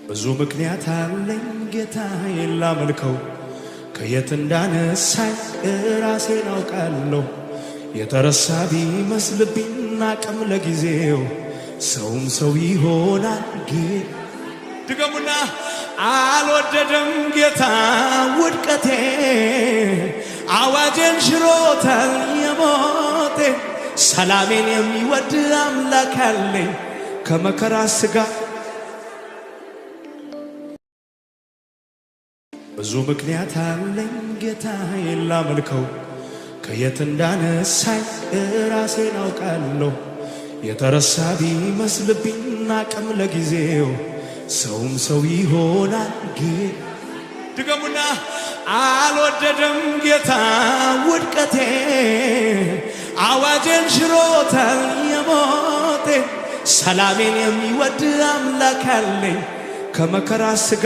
ብዙ ምክንያት አለኝ ጌታዬን ላመልከው ከየት እንዳነሳኝ ራሴን አውቃለሁ። የተረሳ ቢመስልብኝ አቅም ለጊዜው ሰውም ሰው ይሆናል። ድገሙና አልወደደም ጌታ ውድቀቴ አዋጄን ሽሮታል የሞቴ ሰላሜን የሚወድ አምላክ አለኝ ከመከራ ስጋ ብዙ ምክንያት አለኝ ጌታዬን ላመልከው ከየት እንዳነሳኝ ራሴን አውቃለሁ። የተረሳ ቢመስልብኝ አቅም ለጊዜው ሰውም ሰው ይሆናል። ድገሙና አልወደደም ጌታ ውድቀቴ አዋጄን ሽሮታል የሞቴ ሰላሜን የሚወድ አምላክ አለኝ ከመከራ ስጋ